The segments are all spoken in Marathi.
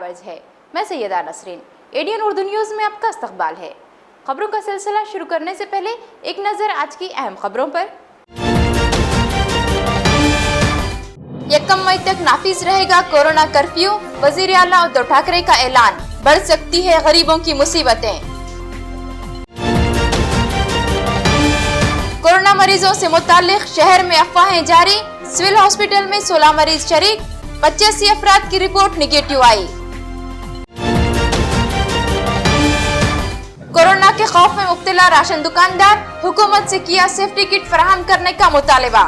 दस्तावेज है। मैं सैयदा नसरीन, एडीएन उर्दू न्यूज़ में आपका इस्तकबाल है। खबरों का सिलसिला शुरू करने से पहले एक नज़र आज की अहम खबरों पर। 1 मई तक नाफिज रहेगा कोरोना कर्फ्यू, वजीर आला उद्धव ठाकरे का ऐलान। बढ़ सकती है गरीबों की मुसीबतें। कोरोना मरीजों से मुताल्लिक शहर में अफवाहें जारी, सिविल हॉस्पिटल में 16 मरीज शरीक, 85 अफराद की रिपोर्ट निगेटिव आई। कोरोना के खौफ में मुब्तला राशन दुकानदार, हुकूमत से किया सेफ्टी किट फराहम करने का मुतालिबा।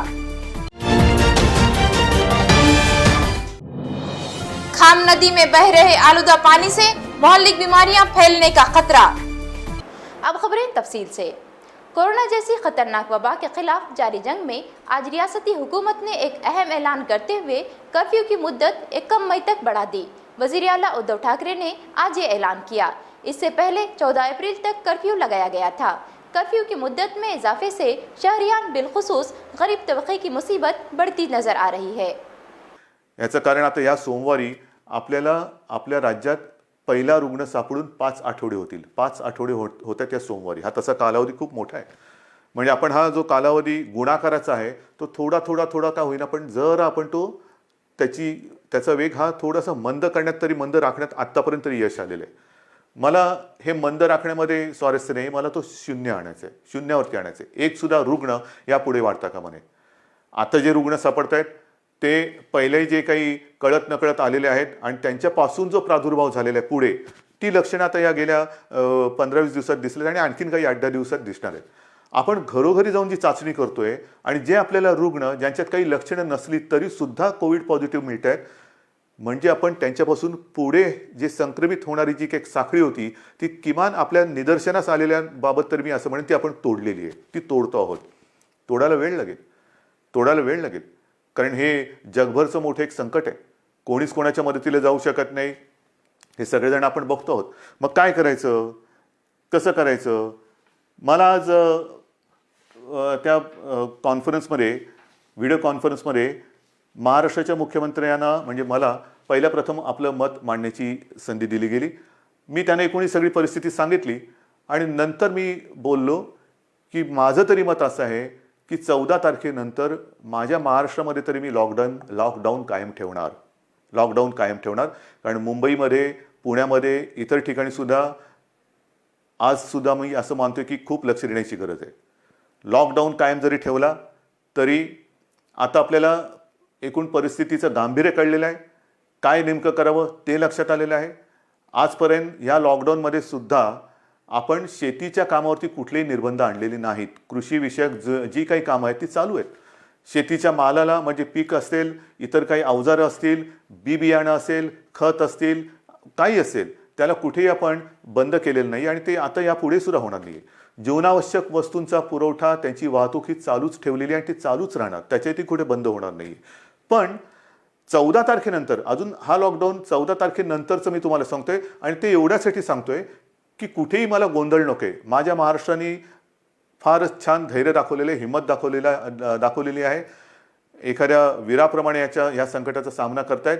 खाम नदी में बह रहे आलूदा पानी से मोहल्लिक बीमारियां फैलने का खतरा। अब खबरें तफसील से। कोरोना जैसी खतरनाक वबा के खिलाफ जारी जंग में आज रियासती हुकूमत ने एक अहम ऐलान करते हुए कर्फ्यू की मुद्दत 1 मई तक बढ़ा दी। वजीर आला उद्धव ठाकरे ने आज ये ऐलान किया। इससे पहले 14 अप्रैल तक कर्फ्यू लगाया गया था। कर्फ्यू की मुद्दत में इजाफे से शहरियान बिलखुसूस गरीब तबके की मुसीबत बढ़ती नजर आ रही है। याचं कारण आता या सोमवारी आपल्याला आपल्या राज्यात पहिला रुग्ण सापडून 5 आठवडे होतील। 5 आठवडे होत आहेत या सोमवारी। हा तसा कालावधी खूप मोठा आहे। म्हणजे आपण हा जो कालावधी गुणाकाराचा आहे तो थोडा का होईना पण जर आपण तो त्याचा वेग हा थोडासा मंद करण्यात तरी मंद राखण्यात आतापर्यंत यश आलेलं आहे। मला हे मंद राखण्यामध्ये स्वारस्य नाही, मला तो शून्य आणायचं आहे, शून्यावरती आणायचं आहे। एक सुद्धा रुग्ण यापुढे वाढता कामा नये। आता जे रुग्ण सापडतायत ते पहिले जे काही कळत नकळत आलेले आहेत आणि त्यांच्यापासून जो प्रादुर्भाव झालेला आहे पुढे ती लक्षणं आता या गेल्या 15-20 दिवसात दिसले आणि आणखीन काही 8-10 दिवसात दिसणार आहेत। आपण घरोघरी जाऊन जी चाचणी करतोय आणि जे आपल्याला रुग्ण ज्यांच्यात काही लक्षणं नसली तरी सुद्धा कोविड पॉझिटिव्ह मिळत आहेत, म्हणजे आपण त्यांच्यापासून पुढे जे संक्रमित होणारी जी काही साखळी होती ती किमान आपल्या निदर्शनास आलेल्या बाबत तर मी असं म्हणेन ती आपण तोडलेली आहे, ती तोडतो आहोत। तोडायला वेळ लागेल कारण हे जगभरचं मोठं एक संकट आहे। कोणीच कोणाच्या मदतीला जाऊ शकत नाही, हे सगळेजण आपण बघतो आहोत। मग काय करायचं, कसं करायचं? मला आज त्या कॉन्फरन्समध्ये व्हिडिओ कॉन्फरन्समध्ये महाराष्ट्राच्या मुख्यमंत्र्यांना म्हणजे मला पहिल्या प्रथम आपलं मत मांडण्याची संधी दिली गेली। मी त्यांना एकूण सगळी परिस्थिती सांगितली आणि नंतर मी बोललो की माझं तरी मत असं आहे की 14 तारखेनंतर माझ्या महाराष्ट्रामध्ये तरी मी लॉकडाऊन कायम ठेवणार। कारण मुंबईमध्ये, पुण्यामध्ये, इतर ठिकाणी सुद्धा आज सुद्धा मी असं मानतोय की खूप लक्ष देण्याची गरज आहे। लॉकडाऊन कायम जरी ठेवला तरी आता आपल्याला एकूण परिस्थितीचं गांभीर्य कळलेलं आहे, काय नेमकं करावं ते लक्षात आलेलं आहे। आजपर्यंत या लॉकडाऊनमध्ये सुद्धा आपण शेतीच्या कामावरती कुठलेही निर्बंध आणलेले नाहीत। कृषी विषयक जी काही कामं आहेत ती चालू आहेत। शेतीच्या मालाला म्हणजे पीक असेल, इतर काही अवजारं असतील, बी बियाणं असेल, खत असतील, काही असेल त्याला कुठेही आपण बंद केलेलं नाही आणि ते आता यापुढे सुद्धा होणार नाही। जीवनावश्यक वस्तूंचा पुरवठा, त्यांची वाहतूक ही चालूच ठेवलेली आणि ती चालूच राहणार, त्याच्यातही कुठे बंद होणार नाही। पण 14 तारखेनंतर अजून हा लॉकडाऊन 14 तारखेनंतरचं मी तुम्हाला सांगतोय आणि ते एवढ्यासाठी सांगतोय की कुठेही मला गोंधळ नकोय। माझ्या महाराष्ट्राने फारच छान धैर्य दाखवलेले, हिम्मत दाखवलेली आहे। एखाद्या वीराप्रमाणे या संकटाचा सामना करतायत।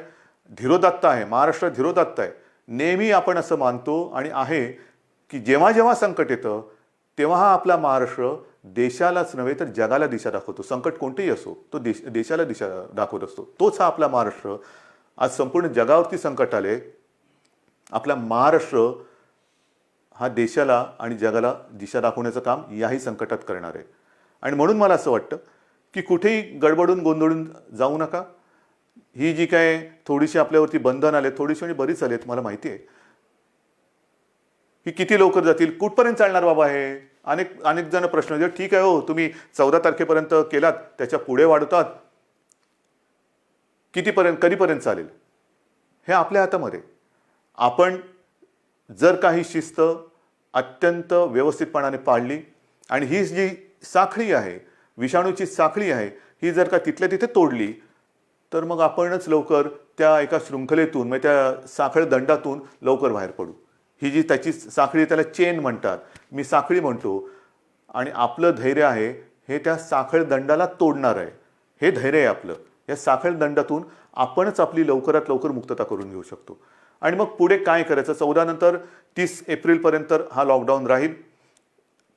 धीरोदात्त आहे महाराष्ट्र, धीरोदात्त आहे। नेहमी आपण असं मानतो आणि आहे की जेव्हा संकट येतं तेव्हा हा आपला महाराष्ट्र देशालाच नव्हे तर जगाला दिशा दाखवतो। संकट कोणतेही असो तो देशाला दिशा दाखवत असतो। तोच हा आपला महाराष्ट्र। आज संपूर्ण जगावरती संकट आले, आपला महाराष्ट्र हा देशाला आणि जगाला दिशा दाखवण्याचं काम याही संकटात करणार आहे। आणि म्हणून मला असं वाटतं की कुठेही गडबडून गोंधळून जाऊ नका। ही जी काय थोडीशी आपल्यावरती बंधन आले, थोडीशी आणि बरीच आलेत, मला माहिती आहे की किती लवकर जातील, कुठपर्यंत चालणार बाबा हे। अनेक जण प्रश्न विचारतात, ठीक आहे हो तुम्ही 14 तारखेपर्यंत केलात, त्याच्या पुढे वाढवतात, कधीपर्यंत चालेल हे आपल्या हातामध्ये। आपण जर काही शिस्त अत्यंत व्यवस्थितपणाने पाळली आणि ही जी साखळी आहे, विषाणूची साखळी आहे, ही जर का तिथल्या तिथे तोडली तर मग आपणच लवकर त्या एका शृंखलेतून म्हणजे त्या साखळ दंडातून लवकर बाहेर पडू। ही जी त्याची साखळी त्याला चेन म्हणतात, मी साखळी म्हणतो आणि आपलं धैर्य आहे हे त्या साखळ दंडाला तोडणार आहे। हे धैर्य आहे आपलं। या साखळ दंडातून आपणच आपली लवकरात लवकर मुक्तता करून घेऊ शकतो। आणि मग पुढे काय करायचं. 14 नंतर 30 एप्रिलपर्यंत हा लॉकडाऊन राहील,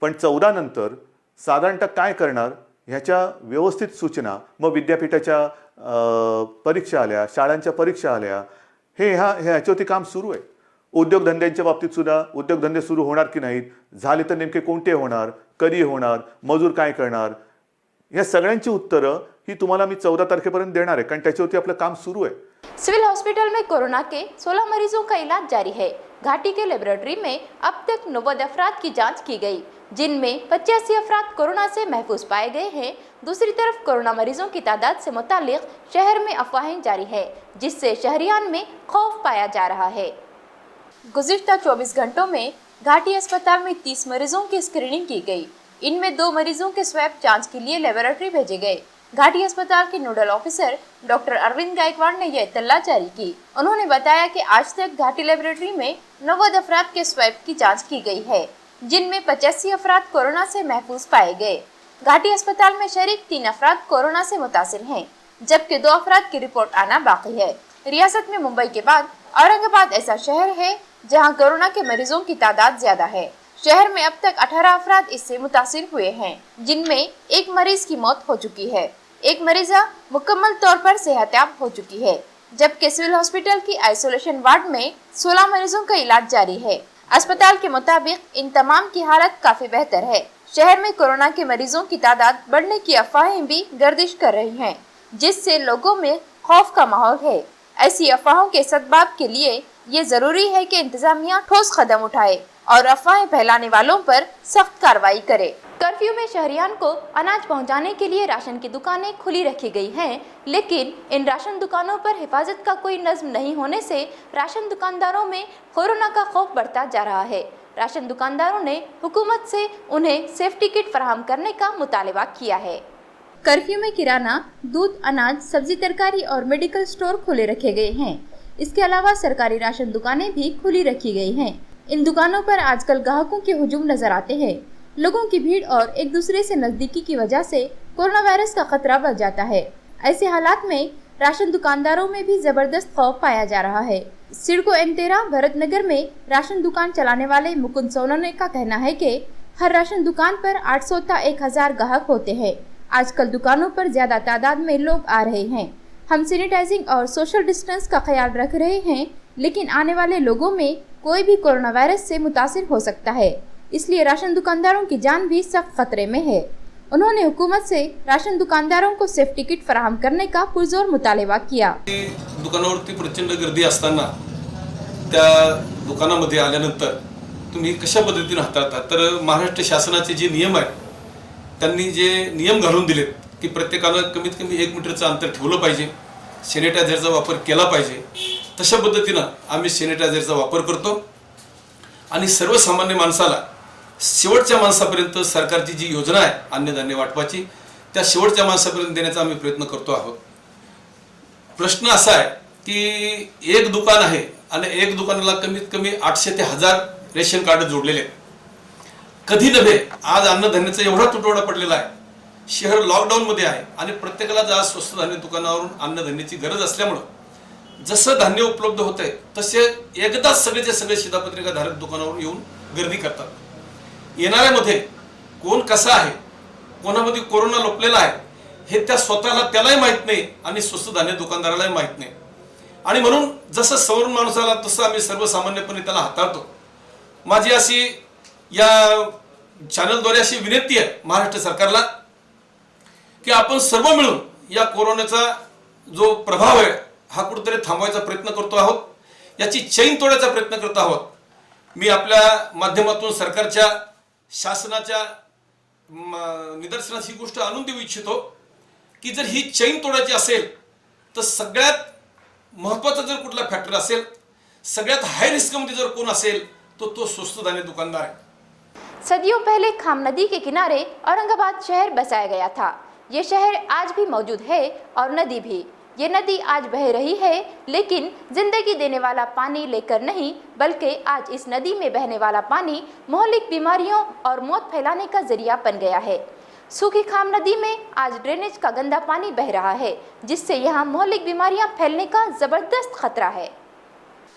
पण 14 नंतर साधारणतः काय करणार ह्याच्या व्यवस्थित सूचना, मग विद्यापीठाच्या परीक्षा आल्या, शाळांच्या परीक्षा आल्या, ह्याच्यावरती काम सुरू आहे. उद्योगधंद्यांच्या बाबतीत सुद्धा उद्योगधंदे सुरू होणार की नाहीत, झाले तर नेमके कोणते होणार, कधी होणार, मजूर काय करणार, या सगळ्यांची उत्तरं ही तुम्हाला मी 14 तारखेपर्यंत देणार आहे, कारण त्याच्यावरती आपलं काम सुरू आहे. सिविल हॉस्पिटल में कोरोना के 16 मरीजों का इलाज जारी है. घाटी के लेबोरेटरी में अब तक 90 अफराद की जांच की गई, जिनमें 85 अफराद कोरोना से महफूज पाए गए हैं. दूसरी तरफ कोरोना मरीजों की तादाद से मुतालिक शहर में अफवाहें जारी है, जिससे शहरियान में खौफ पाया जा रहा है. गुज़िश्ता 24 घंटों में घाटी अस्पताल में 30 मरीजों की स्क्रीनिंग की गई. इनमें 2 मरीजों के स्वैब जांच के लिए लेबोरेटरी भेजे गए. घाटी अस्पताल के nodal officer doctor Arvind Gaikwad ने यह इत्तला जारी की. उन्होंने बताया कि आज तक घाटी लेबोरेटरी में 90 अफराद के स्वैब की जांच की गई है, जिनमें 85 अफराद कोरोना से महफूज पाए गए. घाटी अस्पताल में शरीक 3 अफराद कोरोना से मुतासिर हैं, जबकि 2 अफराद की रिपोर्ट आना बाकी है. रियासत में मुंबई के बाद औरंगाबाद ऐसा शहर है जहां कोरोना के मरीजों की तादाद ज्यादा है. शहर में अब तक 18 अफराद इससे मुतासिर हुए हैं, जिनमें एक मरीज की मौत हो चुकी है. एक मरीजा मुकम्मल तौर पर सेहतयाब हो चुकी है, जबकि सिविल हॉस्पिटल की आइसोलेशन वार्ड में 16 मरीजों का इलाज जारी है. अस्पताल के मुताबिक इन तमाम की हालत काफी बेहतर है. शहर में कोरोना के मरीजों की तादाद बढ़ने की अफवाहें भी गर्दिश कर रही हैं, जिससे लोगों में खौफ का माहौल है. ऐसी अफवाहों के सद्भाव के लिए ये जरूरी है कि इंतजामिया ठोस कदम उठाए और अफवाहें फैलाने वालों पर सख्त कार्रवाई करे. कर्फ्यू में शहरियान को अनाज पहुंचाने के लिए राशन की दुकानें खुली रखी गई हैं, लेकिन इन राशन दुकानों पर हिफाजत का कोई नज़्म नहीं होने से राशन दुकानदारों में कोरोना का खौफ बढ़ता जा रहा है. राशन दुकानदारों ने हुकूमत से उन्हें सेफ्टी किट फराहम करने का मुतालबा किया है. कर्फ्यू में किराना, दूध, अनाज, सब्जी, तरकारी और मेडिकल स्टोर खुले रखे गए हैं. इसके अलावा सरकारी राशन दुकानें भी खुली रखी गई हैं. इन दुकानों पर आजकल ग्राहकों के हुजूम नजर आते हैं. लोगों की भीड़ और एक दूसरे से नजदीकी की वजह से कोरोना वायरस का खतरा बढ़ जाता है. ऐसे हालात में राशन दुकानदारों में भी जबरदस्त खौफ पाया जा रहा है. सिडको M13 भरतनगर में राशन दुकान चलाने वाले मुकुंद सोनोने का कहना है कि हर राशन दुकान पर 800 ता 1000 ग्राहक होते हैं. आजकल दुकानों पर ज्यादा तादाद में लोग आ रहे हैं. हम सैनिटाइजिंग और सोशल डिस्टेंस का ख्याल रख रहे हैं, लेकिन आने वाले लोगों में कोई भी कोरोना वायरस से मुतासिर हो सकता है, इसलिए राशन दुकानदारों की जान भी सख्त खतरे में है. उन्होंने हुकूमत से राशन दुकानदारों को सेफ्टी किट फराहम करने का पुरजोर मुतालबा किया. दुकानावरती प्रचंड गर्दी असताना त्या दुकानामध्ये आल्यानंतर तुम्ही कशा पद्धतीने हाताळता. तर महाराष्ट्र शासनाचे जे नियम आहेत, त्यांनी जे नियम घालून दिलेत की प्रत्येकानं कमीत कमी 1 मीटरचं अंतर ठेवलं पाहिजे, सॅनिटायझरचा वापर केला पाहिजे. तशा पद्धतीनं आम्ही सॅनिटायझरचा वापर करतो आणि सर्वसामान्य माणसाला शेवटच्या माणसापर्यंत सरकारची जी योजना आहे अन्नधान्य वाटपाची, त्या शेवटच्या माणसापर्यंत देण्याचा आम्ही प्रयत्न करतो आहोत. प्रश्न असा आहे की एक दुकान आहे आणि एक दुकानाला कमीत कमी 800 ते 1000 रेशन कार्ड जोडलेले आहेत. कधी नव्हे आज अन्नधान्याचा एवढा तुटवडा पडलेला आहे. शहर लॉकडाऊन मध्ये आहे आणि प्रत्येकाला आज स्वस्त धान्य दुकानावरून अन्नधान्याची गरज असल्यामुळे जसं धान्य उपलब्ध होतंय तसे एकदाच सगळेचे सगळे शिधापत्रिका धारक दुकानावर येऊन गर्दी करतात. येणाऱ्यामध्ये कोण कसा आहे, कोणामध्ये कोरोना लपलेला आहे हे त्या स्वतःला त्यालाही माहित नाही आणि स्वस्त धान्य दुकानदारालाही माहित नाही. आणि म्हणून जसं सवरून माणूस आला तसं आम्ही सर्वसामान्यपणे त्याला हाताळतो. माझी अशी या चॅनलद्वारे अशी विनंती आहे महाराष्ट्र सरकारला की आपण सर्व मिळून या कोरोनाचा जो प्रभाव आहे हा कुठेतरी थांबवायचा प्रयत्न करतो आहोत, याची चैन तोडायचा प्रयत्न करत आहोत. मी आपल्या माध्यमातून सरकारच्या शासनाच्या निदर्शनास ही गोष्ट आणून देऊ इच्छितो की जर ही चैन तोडायची असेल तर सगळ्यात महत्त्वाचा जर कुठला फॅक्टर असेल, सगळ्यात हाय रिस्क मध्ये जर कोण असेल तो स्वस्त धान्य दुकानदार आहे. सदियों पहले खाम नदी के किनारे औरंगाबाद शहर बसाया गया था. ये शहर आज भी मौजूद है और नदी भी. ये नदी आज बह रही है, लेकिन जिंदगी देने वाला पानी लेकर नहीं, बल्कि आज इस नदी में बहने वाला पानी मोहल्लिक बीमारियों और मौत फैलाने का जरिया बन गया है. सूखी खाम नदी में आज ड्रेनेज का गंदा पानी बह रहा है, जिससे यहाँ मोहल्लिक बीमारियाँ फैलने का ज़बरदस्त खतरा है.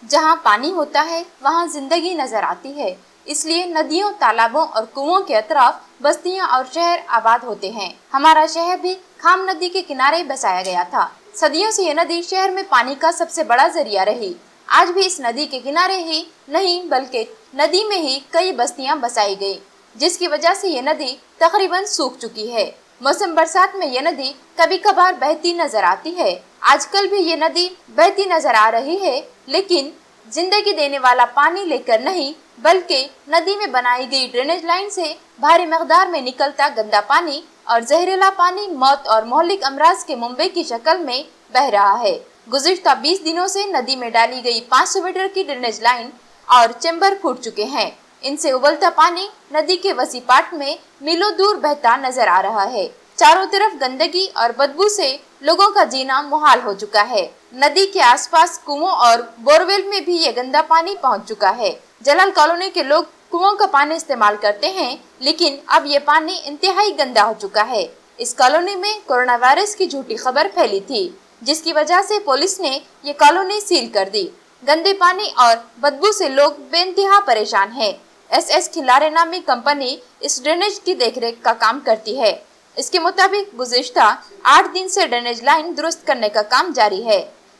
जहाँ पानी होता है वहाँ जिंदगी नजर आती है, इसलिए नदियों, तालाबों और कुओं के अतराफ बस्तियाँ और शहर आबाद होते हैं। हमारा शहर भी खाम नदी के किनारे बसाया गया था। सदियों से ये नदी शहर में पानी का सबसे बड़ा जरिया रही। आज भी इस नदी के किनारे ही नहीं बल्कि नदी में ही कई बस्तियां बसाई गई, जिसकी वजह से ये नदी तकरीबन सूख चुकी है। मौसम बरसात में ये नदी कभी कभार बहती नजर आती है। आजकल भी ये नदी बहती नजर आ रही है, लेकिन जिंदगी देने वाला पानी लेकर नहीं बल्कि नदी में बनाई गई ड्रेनेज लाइन से भारी मकदार में निकलता गंदा पानी और जहरीला पानी मौत और मोहल्लिक अमराज के मुंबई की शक्ल में बह रहा है। गुज़िश्ता 20 दिनों से नदी में डाली गई 500 मीटर की ड्रेनेज लाइन और चैम्बर फूट चुके हैं। इनसे उबलता पानी नदी के वसी पाट में मीलों दूर बहता नजर आ रहा है। चारों तरफ गंदगी और बदबू से लोगों का जीना मुहाल हो चुका है। नदी के आसपास कुओं और बोरवेल में भी ये गंदा पानी पहुंच चुका है। जलाल कॉलोनी के लोग कुओं का पानी इस्तेमाल करते हैं, लेकिन अब ये पानी इंतहाई गंदा हो चुका है। इस कॉलोनी में कोरोना वायरस की झूठी खबर फैली थी, जिसकी वजह से पुलिस ने ये कॉलोनी सील कर दी। गंदे पानी और बदबू से लोग बेइंतहा परेशान हैं। SS खिलारे नामी कंपनी इस ड्रेनेज की देखरेख का काम करती है। इसके मुताबिक गुज़िश्ता 8 दिन से ड्रेनेज लाइन दुरुस्त करने का काम जारी है,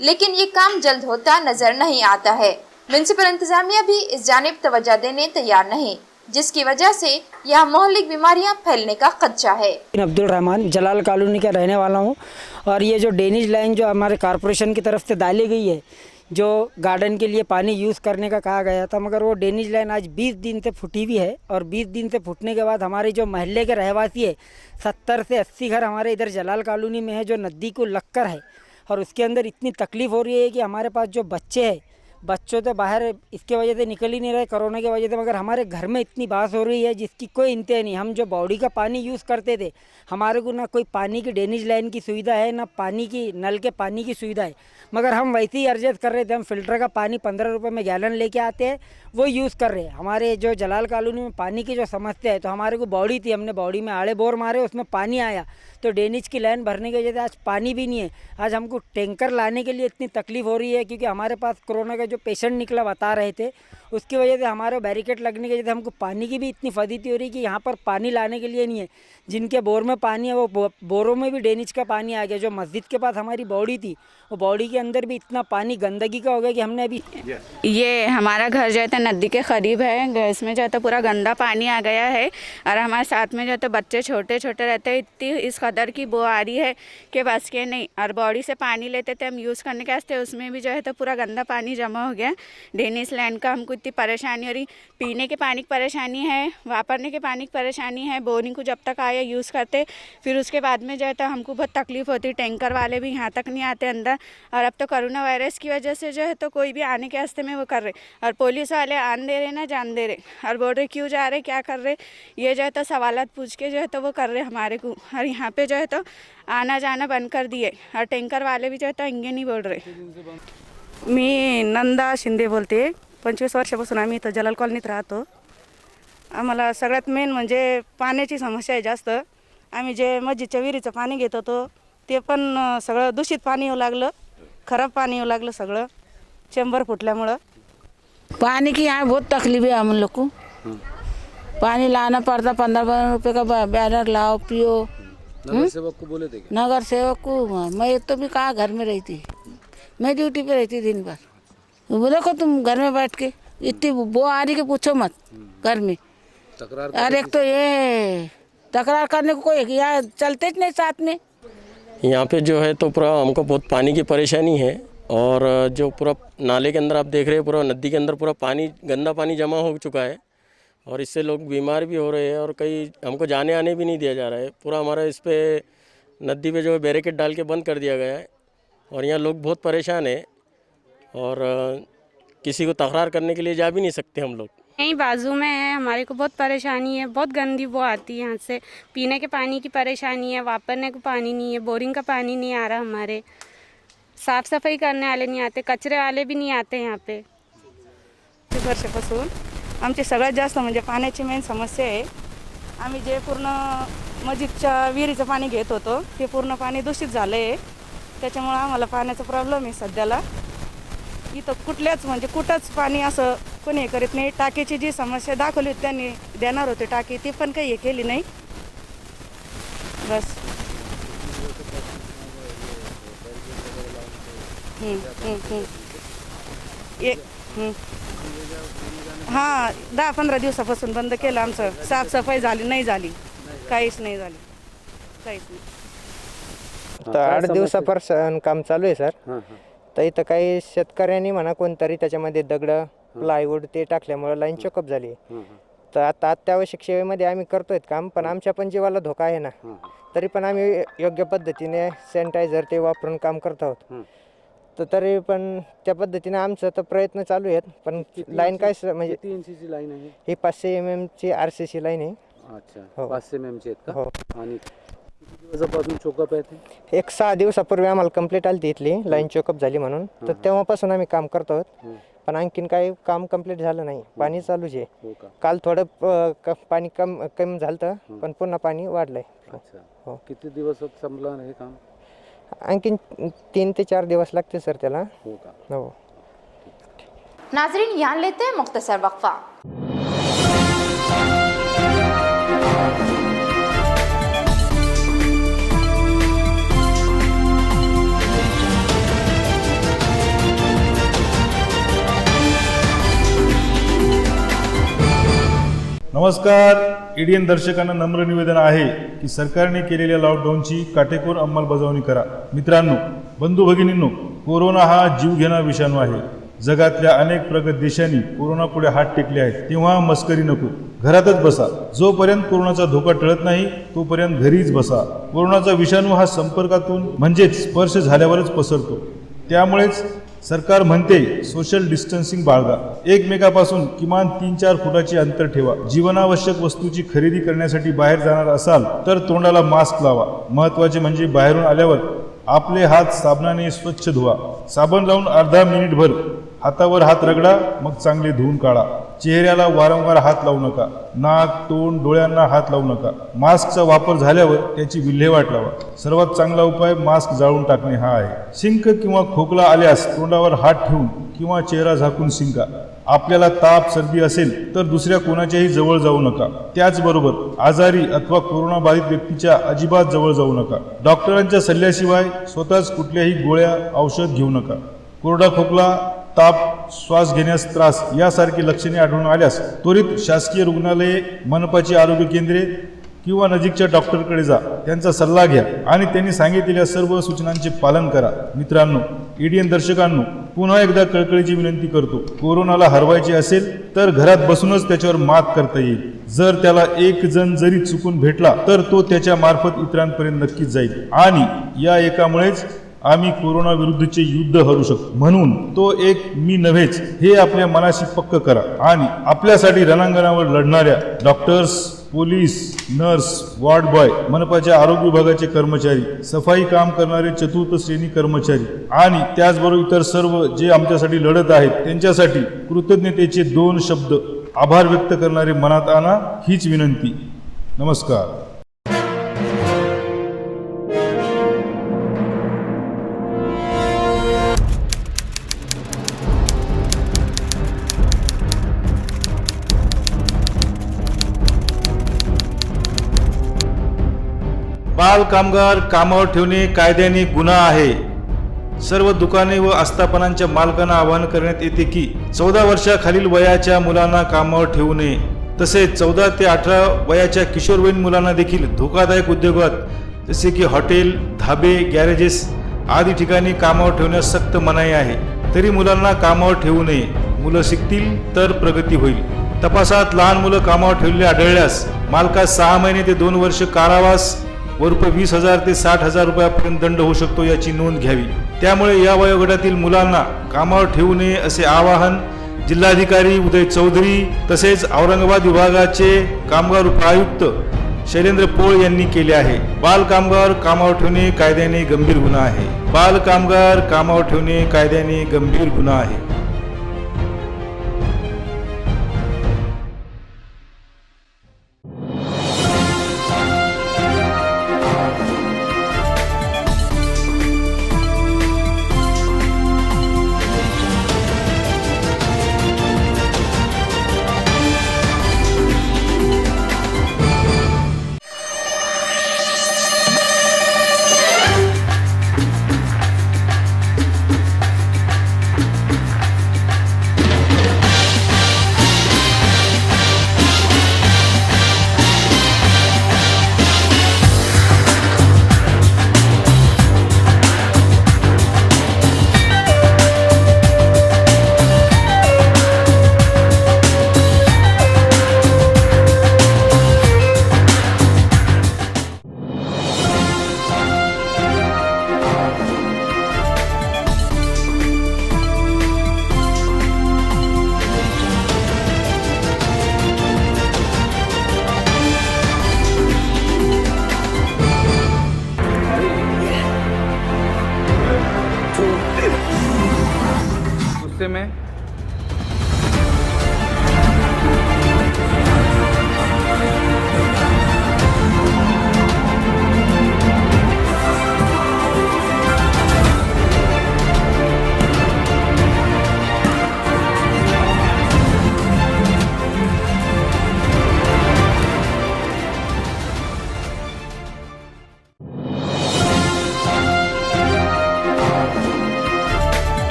लेकिन ये काम जल्द होता नजर नहीं आता है। म्युनिसिपल इंतजामिया भी इस जानिब तवज्जो देने तैयार नहीं, जिसकी वजह से यहाँ मोहल्लिक बीमारियाँ फैलने का खदशा है। अब्दुल रहमान जलाल कॉलोनी का रहने वाला हूँ और ये जो ड्रेनेज लाइन जो हमारे कॉरपोरेशन की तरफ से डाली गई है, जो गार्डन के लिए पानी यूज़ करने का कहा गया था, मगर वो ड्रेनेज लाइन आज 20 दिन से फूटी हुई है। और 20 दिन से फूटने के बाद हमारे जो महल्ले के रहवासी है, 70 से 80 घर हमारे इधर जलाल कॉलोनी में है जो नदी को लगकर है, और उसके अंदर इतनी तकलीफ़ हो रही है कि हमारे पास जो बच्चे हैं, बच्चों तो बाहर इसके वजह से निकल ही नहीं रहे कोरोना की वजह से, मगर हमारे घर में इतनी बात हो रही है जिसकी कोई इंतहा नहीं। हम जो बॉडी का पानी यूज़ करते थे, हमारे को ना कोई पानी की ड्रेनेज लाइन की सुविधा है, ना पानी की नल के पानी की सुविधा है, मगर हम वैसे ही एडजस्ट कर रहे थे। हम फ़िल्टर का पानी 15 रुपये में गैलन लेके आते हैं, वो यूज़ कर रहे हैं। हमारे जो जलाल कॉलोनी में पानी की जो समस्या है, तो हमारे को बॉडी थी, हमने बॉडी में आड़े बोर मारे, उसमें पानी आया, तो ड्रेनेज की लाइन भरने की वजह से आज पानी भी नहीं है। आज हमको टैंकर लाने के लिए इतनी तकलीफ़ हो रही है, क्योंकि हमारे पास कोरोना का जो पेशेंट निकला बता रहे थे, उसकी वजह से हमारे बैरिकेड लगने की वजह से हमको पानी की भी इतनी फजीती हो रही है कि यहाँ पर पानी लाने के लिए नहीं है। जिनके बोर में पानी है, वो बोरों में भी ड्रेनेज का पानी आ गया। जो मस्जिद के पास हमारी बॉडी थी, वो बॉडी के अंदर भी इतना पानी गंदगी का हो गया कि हमने अभी ये हमारा घर जो है नदी के करीब है, इसमें जो है पूरा गंदा पानी आ गया है, और हमारे साथ में जो है बच्चे छोटे छोटे रहते हैं। इतनी इस कदर की बो आ रही है कि बस के नहीं। और बॉडी से पानी लेते थे हम यूज़ करने के वास्ते, उसमें भी जो है तो पूरा गंदा पानी जमा हो गया। ड्रेनेज लाइन का हमको इतनी परेशानी हो रही, पीने के पानी की परेशानी है, वापरने के पानी की परेशानी है। बोरिंग को जब तक आया यूज़ करते, फिर उसके बाद में जो है तो हमको बहुत तकलीफ़ होती। टैंकर वाले भी यहाँ तक नहीं आते अंदर, और अब तो कोरोना वायरस की वजह से जो है तो कोई भी आने के रास्ते में वो कर रहे, और पुलिस वाले आन दे रहे ना जान दे रहे, और बोल रहे क्यों जा रहे, क्या कर रहे, ये जो है तो सवालात पूछ के जो है तो वो कर रहे हमारे को। और यहाँ पे जो है तो आना जाना बंद कर दिए, और टैंकर वाले भी जो है तो इंगे नहीं बोल रहे। मी नंदा शिंदे बोलते. 25 वर्षापासून आम्ही इथं जलाल कॉलनीत राहतो. आम्हाला सगळ्यात मेन म्हणजे पाण्याची समस्या आहे जास्त. आम्ही जे मस्जिदच्या विहिरीचं पाणी घेत होतो ते पण सगळं दूषित पाणी येऊ लागलं, खराब पाणी येऊ लागलं सगळं चेंबर फुटल्यामुळं. पानी की यहाँ बहुत तकलीफ है हम लोग को. पानी लाना पड़ता, 15 रुपये का बैनर लाओ पियो. नगर सेवक को बोले थे क्या? नगर सेवक को मैं तो भी कहाँ घर में रहती, मैं ड्यूटी पे रहती दिन भर. बोले को तुम घर में बैठ के इतनी वो आ रही के पूछो मत घर में. तकरार और एक तो ये तकरार करने को कोई यहाँ चलते नहीं साथ में. यहाँ पे जो है तो पूरा हमको बहुत पानी की परेशानी है, और जो पूरा नाले के अंदर आप देख रहे हैं, पूरा नदी के अंदर पूरा पानी गंदा पानी जमा हो चुका है, और इससे लोग बीमार भी हो रहे हैं, और कई हमको जाने आने भी नहीं दिया जा रहा है. पूरा हमारा इस पे नदी पे जो है बैरिकेड डाल के बंद कर दिया गया है, और यहाँ लोग बहुत परेशान है, और किसी को तकरार करने के लिए जा भी नहीं सकते हम लोग. यहीं बाजू में है, हमारे को बहुत परेशानी है, बहुत गंदी बो आती है यहाँ से. पीने के पानी की परेशानी है, वापरने को पानी नहीं है, बोरिंग का पानी नहीं आ रहा हमारे, साफ़ सफाई करने वाले नहीं आते, कचरे वाले भी नहीं आते यहाँ पे. 30 वर्षापासून आमची सगळ्यात जास्त म्हणजे पाण्याची मेन समस्या आहे. आम्ही जे पूर्ण मस्जिदच्या विहिरीचं पाणी घेत होतो ते पूर्ण पाणी दूषित झालं आहे. त्याच्यामुळे आम्हाला पाण्याचा प्रॉब्लेम आहे सध्याला. इथं कुठल्याच म्हणजे कुठंच पाणी असं कोणी हे करीत नाही. टाकीची जी समस्या दाखवली होती त्यांनी देणार होते टाकी, ती पण काही हे केली नाही. बस हां 10-15 दिवसापासून बंद केलं. आमचं साफसफाई झाली नाही, काहीच नाही झाली. तर 8 दिवसापासून काम चालू आहे सर. तर इथं काही शेतकऱ्यांनी म्हणा कोणतरी त्याच्यामध्ये दगड प्लायवूड ते टाकल्यामुळे लाईन चोकअप झाली. तर आता अत्यावश्यक सेवेमध्ये आम्ही करतोय काम, पण आमच्या पण जीवाला धोका आहे ना, तरी पण आम्ही योग्य पद्धतीने सॅनिटायझर ते वापरून काम करत आहोत. तर तरी पण त्या पद्धतीने आमचं तर प्रयत्न चालू आहेत. पण लाईन काय म्हणजे किती इंचीची लाईन आहे ही 500 mm ची RCC लाईन आहे. अच्छा हो. 500 mm ची आहेत का? हो. आणि किती दिवसापासून चोकअप आहे ते? एक 6 दिवसापूर्वी आम्हाला कंप्लीट आली ती इथली लाईन चोकअप झाली म्हणून. तर तेव्हापासून आम्ही काम करतो आहोत, पण आणखीन काही काम कंप्लीट झालं नाही. पाणी चालूच आहे. हो का? काल थोडं पाणी कमी झालं, पण पुन्हा पाणी वाढलंय. अच्छा. हो. किती दिवसात संपलं हे काम? आणखीन 3 ते 4 दिवस लागते सर त्याला. हो का? हो. नाजरीन, यहाँ लेते हैं मुख्तसर वक्फा. नमस्कार. ईडीएन दर्शकांना नम्र निवेदन आहे की सरकारने केलेल्या लॉकडाऊनची काटेकोर अंमलबजावणी करा. मित्रांनो, बंधू भगिनींनो, कोरोना हा जीवघेणा विषाणू आहे. जगातल्या अनेक प्रगत देशांनी कोरोनापुढे हात टेकले आहेत. तेव्हा मस्करी नको, घरातच बसा. जोपर्यंत कोरोनाचा धोका टळत नाही तोपर्यंत घरीच बसा. कोरोनाचा विषाणू हा संपर्कातून म्हणजेच स्पर्श झाल्यावरच पसरतो. त्यामुळेच सरकार म्हणते सोशल डिस्टन्सिंग बाळगा. एकमेकापासून किमान 3-4 फुटाचे अंतर ठेवा. जीवनावश्यक वस्तूची खरेदी करण्यासाठी बाहेर जाणार असाल तर तोंडाला मास्क लावा. महत्त्वाचे म्हणजे बाहेरून आल्यावर आपले हात साबणाने स्वच्छ धुवा. साबण लावून अर्धा मिनिटभर हातावर हात रगडा, मग चांगले धुवून काढा. चेहऱ्याला वारंवार हात लावू नका. नाक, तोंड, डोळ्यांना हात लावू नका. मास्कचा वापर झाल्यावर त्याची विल्हेवाट लावा. सर्वात चांगला उपाय मास्क जाळून टाकणे हा आहे. शिंक किंवा खोकला आल्यास तोंडावर हात ठेवून किंवा चेहरा झाकून शिंका. आपल्याला ताप, सर्दी असेल तर दुसऱ्या कोणाच्याही जवळ जाऊ नका. त्याचबरोबर आजारी अथवा कोरोना बाधित व्यक्तीच्या अजिबात जवळ जाऊ नका. डॉक्टरांच्या सल्ल्याशिवाय स्वतःच कुठल्याही गोळ्या, औषध घेऊ नका. कोरडा खोकला, ताप, श्वास घेण्यास त्रास यासारखी लक्षणे आढळून आल्यास त्वरित शासकीय रुग्णालये, मनपाची आरोग्य केंद्रे किंवा नजीकच्या डॉक्टरकडे जा. त्यांचा सल्ला घ्या आणि त्यांनी सांगितलेल्या सर्व सूचनांचे पालन करा. मित्रांनो, ईडीएन दर्शकांनो, पुन्हा एकदा कळकळीची विनंती करतो, कोरोनाला हरवायचे असेल तर घरात बसूनच त्याच्यावर मात करता येईल. जर त्याला एक जण जरी चुकून भेटला तर तो त्याच्या मार्फत इतरांपर्यंत नक्कीच जाईल आणि या एकामुळेच आम्ही कोरोना विरुद्धचे युद्ध हरू शकतो. म्हणून तो एक मी नव्हेच हे आपल्या मनाशी पक्क करा आणि आपल्यासाठी रणांगणावर लढणाऱ्या doctors, police, nurse, ward boy, मनपाच्या आरोग्य विभागाचे कर्मचारी, सफाई काम करणारे चतुर्थ श्रेणी कर्मचारी आणि त्याचबरोबर इतर सर्व जे आमच्यासाठी लढत आहेत त्यांच्यासाठी कृतज्ञतेचे 2 शब्द आभार व्यक्त करणारे मनात आणा, हीच विनंती. नमस्कार. बाल कामगार कामावर ठेवणे कायद्याने गुन्हा आहे. सर्व दुकाने व आस्थापनांच्या मालकांना आवाहन करण्यात येते की 14 वर्षाखालील वयाच्या मुलांना कामावर ठेवू नये. तसेच 14 ते 18 वयाच्या किशोरवयीन मुलांना देखील धोकादायक उद्योगात जसे की हॉटेल, धाबे, गॅरेजेस आदी ठिकाणी कामावर ठेवण्यास सक्त मनाई आहे. तरी मुलांना कामावर ठेवू नये. मुलं शिकतील तर प्रगती होईल. तपासात लहान मुलं कामावर ठेवलेले आढळल्यास मालकास 6 महिने ते 2 वर्ष कारावास व रुपये 20,000 ते 60,000 रुपयापर्यंत दंड होऊ शकतो, याची नोंद घ्यावी. त्यामुळे या वयोगटातील मुलांना कामावर ठेवू नये असे आवाहन जिल्हाधिकारी उदय चौधरी तसेच औरंगाबाद विभागाचे कामगार उपआयुक्त शैलेंद्र पोळ यांनी केले आहे. बाल कामगार कामावर ठेवणे कायद्याने गंभीर गुन्हा आहे. बाल कामगार कामावर ठेवणे कायद्याने गंभीर गुन्हा आहे.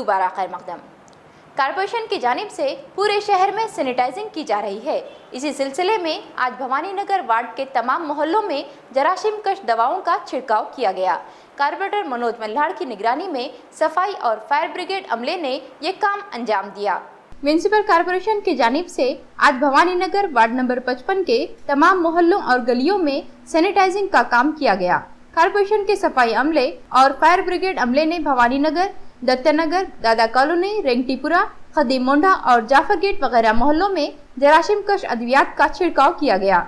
दोबारा खैर मकदम। कारपोरेशन की जानिब से पूरे शहर में सैनिटाइजिंग की जा रही है। इसी सिलसिले में आज भवानी नगर वार्ड के तमाम मोहल्लों में जरासीम कश दवाओं का छिड़काव किया गया। कारपोरेटर मनोज मल्हार की निगरानी में सफाई और फायर ब्रिगेड अमले ने ये काम अंजाम दिया। म्यूनिसिपल कारपोरेशन की जानिब से आज भवानी नगर वार्ड नंबर 55 के तमाम मोहल्लों और गलियों में सैनिटाइजिंग का काम किया गया। कारपोरेशन के सफाई अमले और फायर ब्रिगेड अमले ने भवानी नगर, दत्तनगर, दादा कॉलोनी, रेंगटीपुरा, खदीम मोंढा और जाफर गेट वगैरह मोहल्लों में जरासीम कश अद्वियात का छिड़काव किया गया।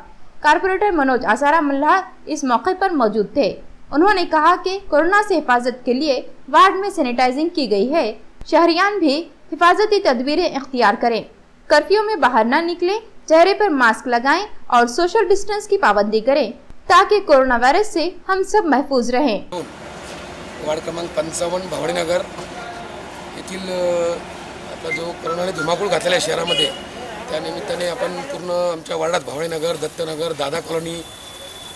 कारपोरेटर मनोज आसारा मल्हार इस मौके पर मौजूद थे। उन्होंने कहा कि कोरोना से हिफाजत के लिए वार्ड में सैनिटाइजिंग की गई है। शहरियान भी हिफाजती तदबीरें इख्तियार करें, कर्फ्यू में बाहर न निकलें, चेहरे पर मास्क लगाएं और सोशल डिस्टेंस की पाबंदी करें ताकि कोरोना वायरस से हम सब महफूज रहें। वार्ड क्रमांक 55 भवानीनगर येथील आपला जो कोरोनाने धुमाकूळ घातलेला आहे शहरामध्ये, त्यानिमित्ताने आपण पूर्ण आमच्या वार्डात भवानीनगर, दत्तनगर, दादा कॉलनी,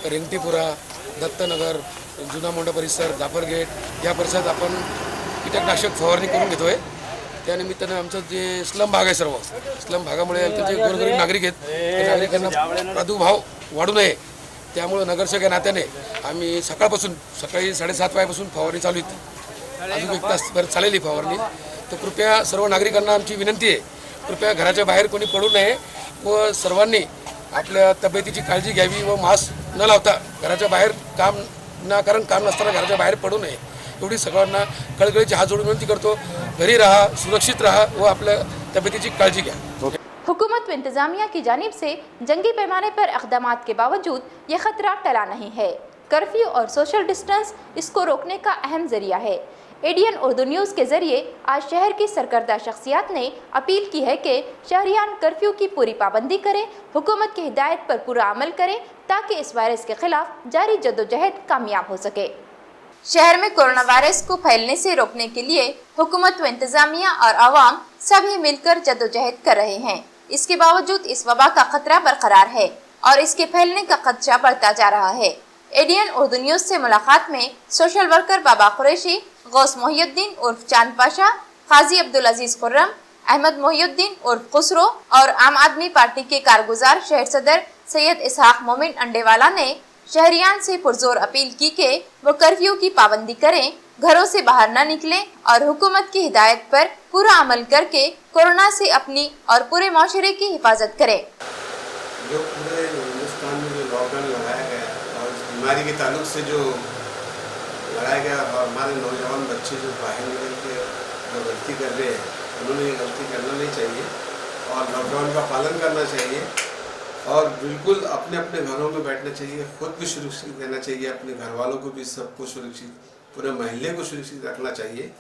रेंगटीपुरा, दत्तनगर, जुना मोंढा परिसर, जाफर गेट या परिसरात आपण कीटकनाशक फवारणी करून घेतोय। त्यानिमित्ताने आमचं जे स्लम भाग आहे, सर्व स्लम भागामुळे आमचे जे गोरगरीब नागरिक आहेत त्या नागरिकांना प्रादुर्भाव वाढू नये त्यामुळे नगरसेवक या नात्याने आम्ही सकाळपासून सकाळी 7:30 वाजेपासून फवारणी चालू आहे। अजून 1 तासभर चालेली फवारणी। तर कृपया सर्व नागरिकांना आमची विनंती आहे, कृपया घराच्या बाहेर कोणी पडू नये व सर्वांनी आपल्या तब्येतीची काळजी घ्यावी व मास्क न लावता घराच्या बाहेर काम नसताना घराच्या बाहेर पडू नये एवढी सगळ्यांना कळकळीची हात जोडून विनंती करतो। घरी रहा, सुरक्षित रहा व आपल्या तब्येतीची काळजी घ्या। हुकूमत व इंतजामिया की जानिब से जंगी पैमाने पर इक़दामात के बावजूद ये खतरा टला नहीं है। कर्फ्यू और सोशल डिस्टेंस इसको रोकने का अहम जरिया है। एडीएन उर्दू न्यूज़ के जरिए आज शहर की सरकर्दा शख्सियात ने अपील की है कि शहरियान कर्फ्यू की पूरी पाबंदी करें, हुकूमत की हिदायत पर पूरा अमल करें ताकि इस वायरस के खिलाफ जारी जद्दोजहद कामयाब हो सके। शहर में कोरोना वायरस को फैलने से रोकने के लिए हुकूमत व इंतजामिया और आवाम सभी मिलकर जद्दोजहद कर रहे हैं। इसके बावजूद इस वबा का खतरा बरकरार है और इसके फैलने का खदशा बढ़ता जा रहा है। एडीएन उर्दू न्यूज़ से मुलाकात में सोशल वर्कर बाबा कुरैशी, गौस मोहिउद्दीन उर्फ चांद पाशा, काजी अब्दुल अजीज खुर्रम, अहमद मोहिउद्दीन उर्फ खुसरो और आम आदमी पार्टी के कारगुजार शहर सदर सैयद इसहाक मोमिन अंडेवाला ने शहरियान से पुरजोर अपील की कि वो कर्फ्यू की पाबंदी करें, घरों से बाहर न निकलें और हुकूमत की हिदायत पर पूरा अमल करके कोरोना से अपनी और पूरे माशरे की हिफाजत करें। जो पूरे हिंदुस्तान में जो लॉकडाउन लगाया गया और इस बीमारी के ताल्लुक से जो लगाया गया और हमारे नौजवान बच्चे जो बाहर निकल के जो गलती कर रहे हैं उन्होंने ये गलती करना नहीं चाहिए और लॉकडाउन का पालन करना चाहिए और बिल्कुल अपने अपने घरों में बैठना चाहिए। खुद भी सुरक्षित रहना चाहिए, अपने घर वालों को भी सबको सुरक्षित, पूरे महल्ले को सुरक्षित रखना चाहिए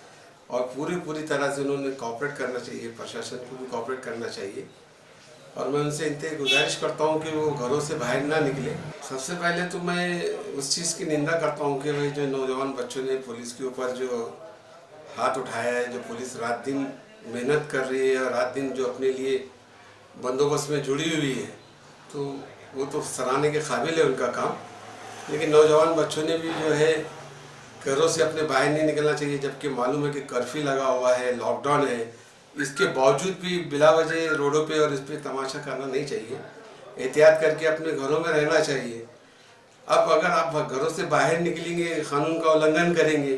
और पूरी तरह से उन्होंने कॉपरेट करना चाहिए, प्रशासन को भी कॉपरेट करना चाहिए। और मैं उनसे इनसे गुजारिश करता हूँ कि वो घरों से बाहर ना निकले। सबसे पहले तो मैं उस चीज़ की निंदा करता हूँ कि भाई जो नौजवान बच्चों ने पुलिस के ऊपर जो हाथ उठाया है, जो पुलिस रात दिन मेहनत कर रही है और रात दिन जो अपने लिए बंदोबस्त में जुड़ी हुई है, तो वो तो सराहने के काबिल है उनका काम। लेकिन नौजवान बच्चों ने भी जो है घरों से अपने बाहर नहीं निकलना चाहिए, जबकि मालूम है कि कर्फ्यू लगा हुआ है, लॉकडाउन है। इसके बावजूद भी बिला वजह रोडों पे और इस पर तमाशा करना नहीं चाहिए, एहतियात करके अपने घरों में रहना चाहिए। अब अगर आप घरों से बाहर निकलेंगे, कानून का उल्लंघन करेंगे,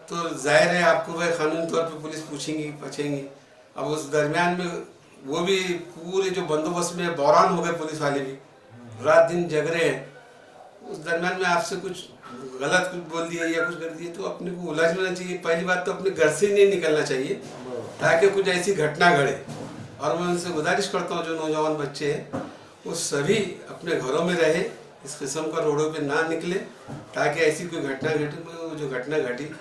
तो जाहिर है आपको वह कानूनी तौर पे पुलिस पूछेंगी। अब उस दरमियान में वो भी पूरे जो बंदोबस्त में बहरान हो गए, पुलिस वाले भी रात दिन जग रहे हैं। उस दरमियान में आपसे कुछ गलत कुछ बोल दिया या कुछ कर दिया तो अपने को उलझ लेना चाहिए। पहली बात तो अपने घर से नहीं निकलना चाहिए ताकि कुछ ऐसी घटना घटे। और मैं उनसे गुजारिश करता हूँ जो नौजवान बच्चे हैं वो सभी अपने घरों में रहे, इस किस्म का रोडों पे ना निकले ताकि ऐसी कोई घटना घटे जो घटना घटी।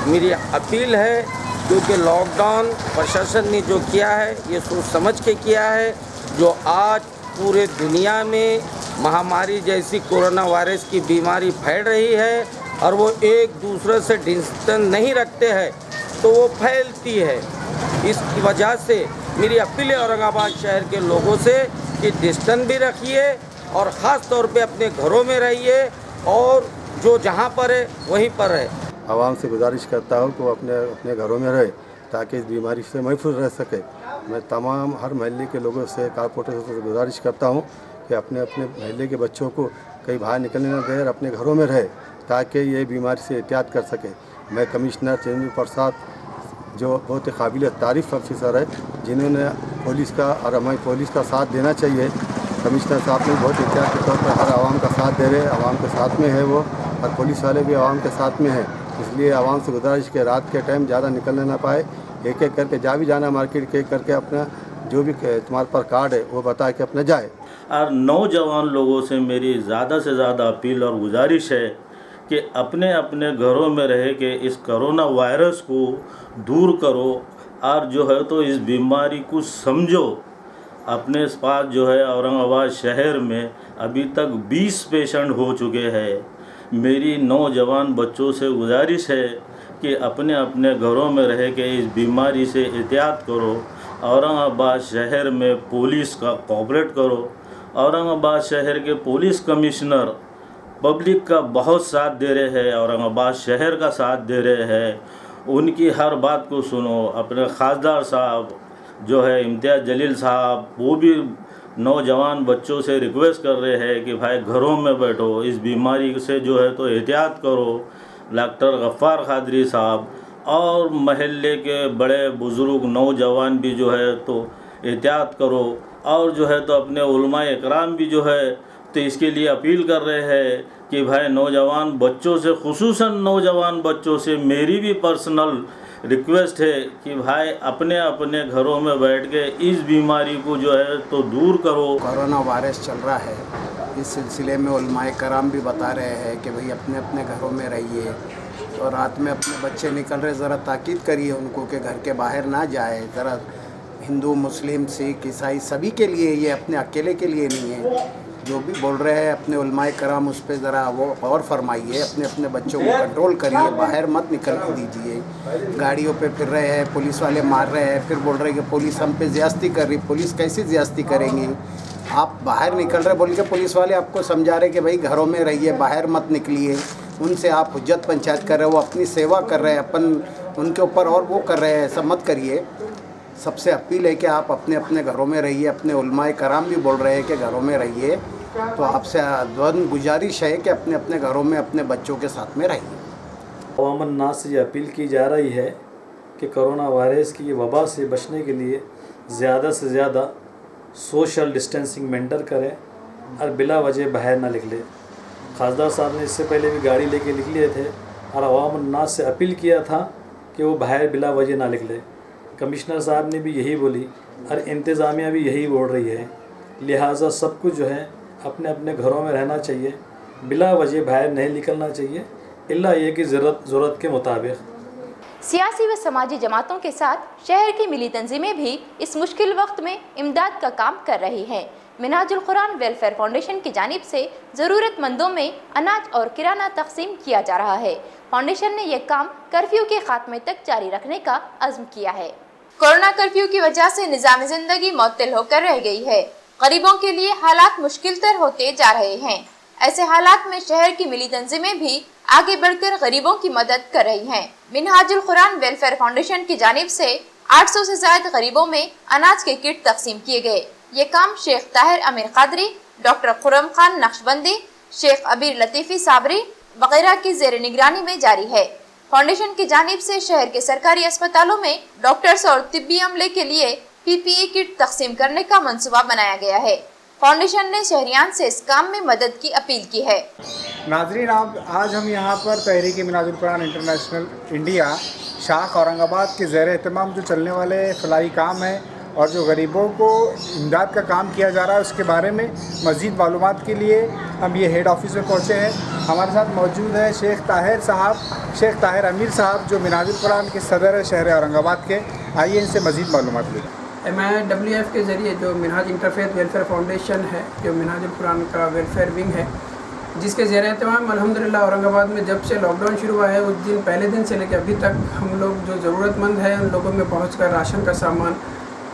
मेरी अपील है, क्योंकि लॉकडाउन प्रशासन ने जो किया है ये सोच समझ के किया है। जो आज पूरे दुनिया में महामारी जैसी कोरोना वायरस की बीमारी फैल रही है और वो एक दूसरे से डिस्टेंस नहीं रखते हैं तो वो फैलती है। इस वजह से मेरी अपील है औरंगाबाद शहर के लोगों से कि डिस्टेंस भी रखिए और ख़ास तौर पे अपने घरों में रहिए और जो जहाँ पर है वहीं पर है। आवाम से गुजारिश करता हूँ कि वो अपने अपने घरों में रहे ताकि इस बीमारी से महफूज रह सके। मैं तमाम हर महल्ले के लोगों से, कारपोरेटर से गुजारिश करता हूँ कि अपने अपने महल्ले के बच्चों को कहीं बाहर निकलने न दें, अपने घरों में रहे ताकि ये बीमारी से एहतियात कर सके। मैं कमिश्नर चिरंजीवी प्रसाद जो बहुत ही काबिल तारीफ़ ऑफिसर है, जिन्होंने पुलिस का और हमारी पुलिस का साथ देना चाहिए। कमिश्नर साहब ने बहुत एहतियात के तौर पर हर आवाम का साथ दे रहे हैं, आवाम के साथ में है वो, और पुलिस वाले भी आवाम के साथ में हैं। इसलिए आवाम से गुजारिश के रात के टाइम ज़्यादा निकलने ना पाए, एक एक करके जा भी जाना मार्केट के करके अपना जो भी तुम्हारे पर कार्ड है वो बता के अपना जाए। और नौजवान लोगों से मेरी ज़्यादा से ज़्यादा अपील और गुजारिश है कि अपने अपने घरों में रह के इस कोरोना वायरस को दूर करो और जो है तो इस बीमारी को समझो। अपने पास जो है औरंगाबाद शहर में अभी तक 20 पेशेंट हो चुके हैं। मेरी नौजवान बच्चों से गुजारिश है कि अपने अपने घरों में रह के इस बीमारी से एहतियात करो। औरंगाबाद शहर में पुलिस का कोऑपरेट करो। औरंगाबाद शहर के पुलिस कमिश्नर पब्लिक का बहुत साथ दे रहे हैं, औरंगाबाद शहर का साथ दे रहे हैं। उनकी हर बात को सुनो। अपने खासदार साहब जो है इम्तियाज़ जलील साहब, वो भी नौजवान बच्चों से रिक्वेस्ट कर रहे हैं कि भाई घरों में बैठो, इस बीमारी से जो है तो एहतियात करो। डॉक्टर गफ़्फ़ार क़ादरी साहब और महल्ले के बड़े बुज़ुर्ग नौजवान भी जो है तो एहतियात करो। और जो है तो अपने उलमाए इकराम भी जो है तो इसके लिए अपील कर रहे हैं कि भाई नौजवान बच्चों से, खुसूसन नौजवान बच्चों से मेरी भी पर्सनल रिक्वेस्ट है कि भाई अपने अपने घरों में बैठ के इस बीमारी को जो है तो दूर करो। कोरोना वायरस चल रहा है, इस सिलसिले में उलमाए कराम भी बता रहे हैं कि भाई अपने अपने घरों में रहिए। तो रात में अपने बच्चे निकल रहे, ज़रा ताकीद करिए उनको कि घर के बाहर ना जाए। ज़रा हिंदू, मुस्लिम, सिख, ईसाई सभी के लिए, ये अपने अकेले के लिए नहीं है। जो भी बोल रहे हैं अपने उलमाए कराम उस पर ज़रा वो गौर फरमाइए। अपने अपने बच्चों को कंट्रोल करिए, बाहर मत निकलने दीजिए। गाड़ियों पे फिर रहे हैं, पुलिस वाले मार रहे हैं, फिर बोल रहे हैं कि पुलिस हम पे ज़्यादती कर रही। पुलिस कैसी ज़्यादती करेंगी? आप बाहर निकल रहे बोल के पुलिस वाले आपको समझा रहे कि भाई घरों में रहिए, बाहर मत निकलिए। उनसे आप हुज्जत पंचायत कर रहे हो, वो अपनी सेवा कर रहे हैं, अपन उनके ऊपर और वो कर रहे हैं। ऐसा मत करिए। सबसे अपील है कि आप अपने अपने घरों में रहिए। अपने उलमाए कराम भी बोल रहे हैं कि घरों में रहिए। तो आपसे गुजारिश है कि अपने अपने घरों में अपने बच्चों के साथ में रहिए। अवामन नास से ये अपील की जा रही है कि कोरोना वायरस की वबा से बचने के लिए ज़्यादा से ज़्यादा सोशल डिस्टेंसिंग मेंटेन करें और बिला वजह बाहर ना निकले। खासदार साहब ने इससे पहले भी गाड़ी लेके निकले थे और अवामन नास से अपील किया था कि वो बाहर बिला वजह ना निकले। कमिश्नर साहब ने भी यही बोली और इंतज़ामिया भी यही बोल रही है। लिहाजा सब कुछ जो है अपने अपने घरों में रहना चाहिए, बिला वजह बाहर नहीं निकलना चाहिए, इल्ला ये कि ज़रूरत के मुताबिक। सियासी व समाजी जमातों के साथ शहर की मिली तंजीमें भी इस मुश्किल वक्त में इमदाद का काम कर रही हैं। मिनहाजुल कुरान वेलफेयर फाउंडेशन की जानिब से ज़रूरतमंदों में अनाज और किराना तकसीम किया जा रहा है। फाउंडेशन ने यह काम कर्फ्यू के खात्मे तक जारी रखने का अज़्म किया है। कोरोना कर्फ्यू की वजह से निज़ाम ज़िंदगी मुअत्तल होकर रह गई है। गरीबों के लिए हालात मुश्किल तर होते जा रहे हैं। ऐसे हालात में शहर की मिली तंजीमें भी आगे बढ़कर गरीबों की मदद कर रही हैं। मिनहाजुल कुरान वेलफेयर फाउंडेशन की जानिब से 800 से ज़्यादा गरीबों में अनाज के किट तकसीम किए गए। ये काम शेख ताहिर अमीर कादरी, डॉक्टर खुरम खान नक्शबंदी, शेख अबीर लतीफ़ी साबरी वगैरह की ज़ेर निगरानी में जारी है। फाउंडेशन की जानिब से शहर के सरकारी अस्पतालों में डॉक्टर्स और तिब्बी अमले के लिए PPE किट तकसीम करने का मंसूबा बनाया गया है। फाउंडेशन ने शहरियान से इस काम में मदद की अपील की है। नाजरीन, आज हम यहाँ पर तहरीक मिनाजुल कुरान इंटरनेशनल इंडिया शाख औरंगाबाद के ज़ेर एहतमाम जो चलने वाले फलाही काम है और जो गरीबों को इमदाद का काम किया जा रहा है उसके बारे में मज़ीद मालूमात के लिए हम ये हेड ऑफिस में पहुँचे हैं। हमारे साथ मौजूद है शेख ताहिर अमीर साहब जो मिनाजुल कुरान के सदर है शहर औरंगाबाद के। आइए इनसे मज़ीद मालूमात लें। मैं WF के ज़रिए जो मिनहाज इंटरफेथ वेलफेयर फाउंडेशन है, जो मिनहाजुल कुरान का वेलफेयर विंग है, जिसके ज़ेर एहतमाम अल्हम्दुलिल्लाह औरंगाबाद में जब से लॉकडाउन शुरू हुआ है उस दिन पहले दिन से लेकर अभी तक हम लोग जो ज़रूरतमंद है उन लोगों में पहुंचकर राशन का सामान,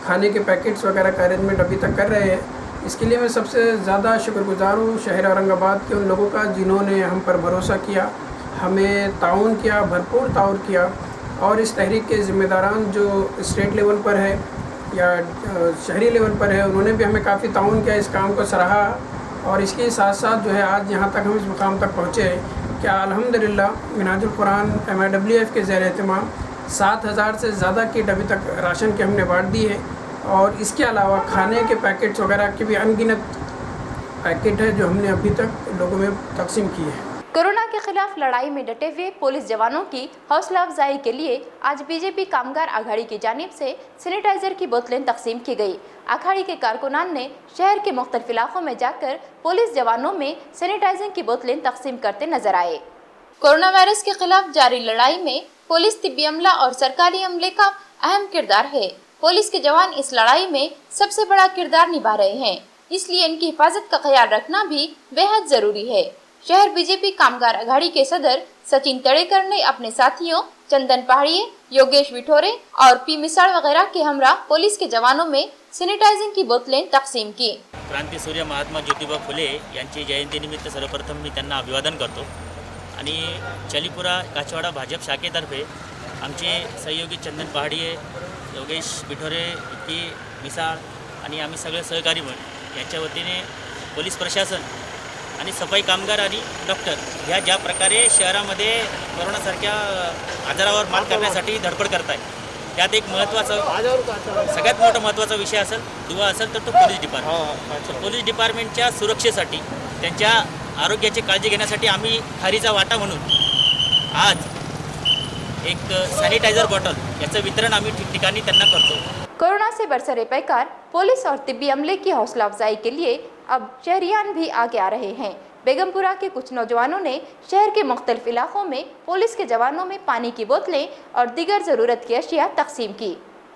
खाने के पैकेट्स वगैरह का अरेंजमेंट अभी तक कर रहे हैं। इसके लिए मैं सबसे ज़्यादा शुक्रगुज़ार हूँ शहर औरंगाबाद के उन लोगों का जिन्होंने हम पर भरोसा किया हमें ताउन किया, भरपूर ताउन किया और इस तहरीक के ज़िम्मेदारान जो स्टेट लेवल पर है या शहरी लेवल पर है, उन्होंने भी हमें काफ़ी ताउन किया, इस काम को सराहा। और इसके साथ साथ जो है आज यहाँ तक हम इस मुकाम तक पहुँचे हैं कि अल्हम्दुलिल्लाह मिनहाजुल कुरान MIWF के ज़ेर एहतमाम 7000 से ज़्यादा किट अभी तक राशन के हमने बांट दी है और इसके अलावा खाने के पैकेट्स वगैरह के भी अनगिनत पैकेट है जो हमने अभी तक लोगों में तकसीम किए हैं। कोरोना के खिलाफ लड़ाई में डटे हुए पुलिस जवानों की हौसला अफजाई के लिए आज बीजेपी कामगार अघाड़ी की जानिब से सैनिटाइजर की बोतलें तकसीम की गई। अघाड़ी के कारकुनान ने शहर के मुख्तलिफ इलाकों में जाकर पुलिस जवानों में सैनिटाइजिंग की बोतलें तकसीम करते नजर आए। कोरोना वायरस के खिलाफ जारी लड़ाई में पुलिस, तिब्बी अमला और सरकारी अमले का अहम किरदार है। पुलिस के जवान इस लड़ाई में सबसे बड़ा किरदार निभा रहे हैं, इसलिए इनकी हिफाजत का ख्याल रखना भी बेहद जरूरी है। शहर बीजेपी कामगार अघाड़ी के सदर सचिन तड़ेकर ने अपने साथियों चंदन पहाड़िये, योगेश विठोरे और पी मिसाळ वगैरह के हमरा पुलिस के जवानों में सॅनिटायझिंग की बोतलें तकसीम की। क्रांतीसूर्य महात्मा ज्योतिबा फुले यांची जयंतीनिमित्त सर्वप्रथम मी त्यांना अभिवादन करतो आणि चलीपुरा काचवाडा भाजप शाखेतर्फे आमचे सहयोगी चंदन पहाड़िये, योगेश विठोरे, पी मिसाळ आणि आम्ही सगळे सहकारी म्हणून यांच्या वतीने पोलीस प्रशासन आणि सफाई कामगार आणि डॉक्टर ह्या ज्या प्रकारे शहरामध्ये कोरोनासारख्या आजारावर मात करण्यासाठी धडपड करत आहे, त्यात एक महत्त्वाचा सगळ्यात मोठा महत्त्वाचा विषय असेल दुवा असेल तर तो पोलीस डिपार्टमेंट। पोलीस डिपार्टमेंटच्या सुरक्षेसाठी, त्यांच्या आरोग्याची काळजी घेण्यासाठी आम्ही खारीचा वाटा म्हणून आज एक सॅनिटायझर बॉटल याचं वितरण आम्ही ठिकठिकाणी त्यांना करतो। कोरोना से बरसरे पैकार पुलिस और तिब्बी अमले की हौसला अफजाई के लिए अब शहरियान भी आगे आ रहे हैं। बेगमपुरा के कुछ नौजवानों ने शहर के मुख्तलिफ इलाकों में पुलिस के जवानों में पानी की बोतलें और दीगर ज़रूरत की अशिया तकसीम की।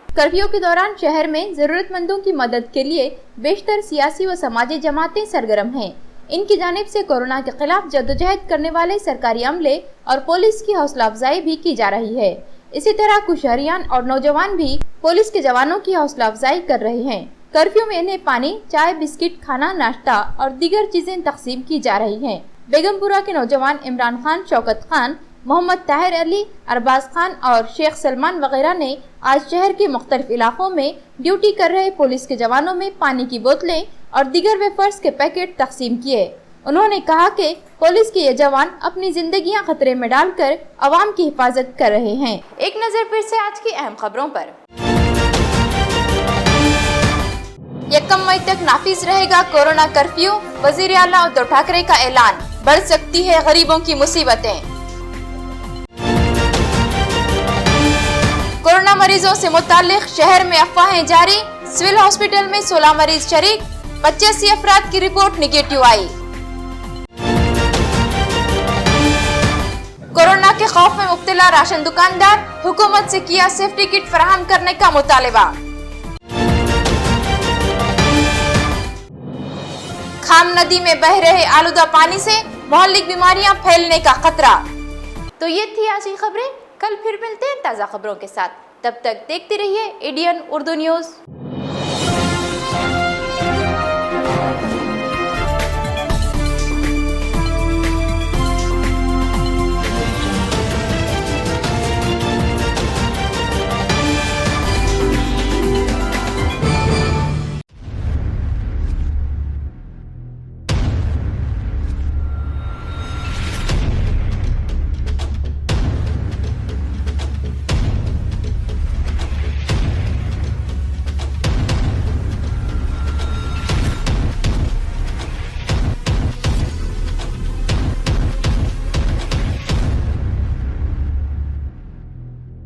कर्फ्यू के दौरान शहर में ज़रूरतमंदों की मदद के लिए बेशतर सियासी व समाजी जमातें सरगर्म हैं। इनकी जानिब से कोरोना के खिलाफ जद्दोजहद करने वाले सरकारी अमले और पुलिस की हौसला अफजाई भी की जा रही है। इसी तरह कुछ शहरियान और नौजवान भी पुलिस के जवानों की हौसला अफजाई कर रहे हैं। कर्फ्यू में इन्हें पानी, चाय, बिस्किट, खाना, नाश्ता और दीगर चीजें तकसीम की जा रही हैं। बेगमपुरा के नौजवान इमरान खान, शौकत खान, मोहम्मद ताहिर अली, अरबाज खान और शेख सलमान वगैरह ने आज शहर के मुख्तलिफ इलाकों में ड्यूटी कर रहे पुलिस के जवानों में पानी की बोतलें और दीगर वेफर्स के पैकेट तकसीम किए। उन्होंने कहा कि पुलिस के ये जवान अपनी जिंदगियां खतरे में डालकर आवाम की हिफाजत कर रहे हैं। एक नजर फिर से आज की अहम खबरों पर। 1 मई तक नाफिज रहेगा कोरोना कर्फ्यू, वजीर आला उद्धव ठाकरे का ऐलान। बढ़ सकती है गरीबों की मुसीबतें। कोरोना मरीजों से मुताल्लिक शहर में अफवाहें जारी। सिविल हॉस्पिटल में 16 मरीज शरीक, 85 अफराद की रिपोर्ट निगेटिव आई। कोरोना के खौफ में मुब्तला राशन दुकानदार, हुकूमत से किया सेफ्टी किट फराहम करने का मुतालिबा। खाम नदी में बह रहे आलूदा पानी से मोहल्लिक बीमारियां फैलने का खतरा। तो ये थी आज की खबरें। कल फिर मिलते हैं ताज़ा खबरों के साथ। तब तक देखते रहिए ADN उर्दू न्यूज़।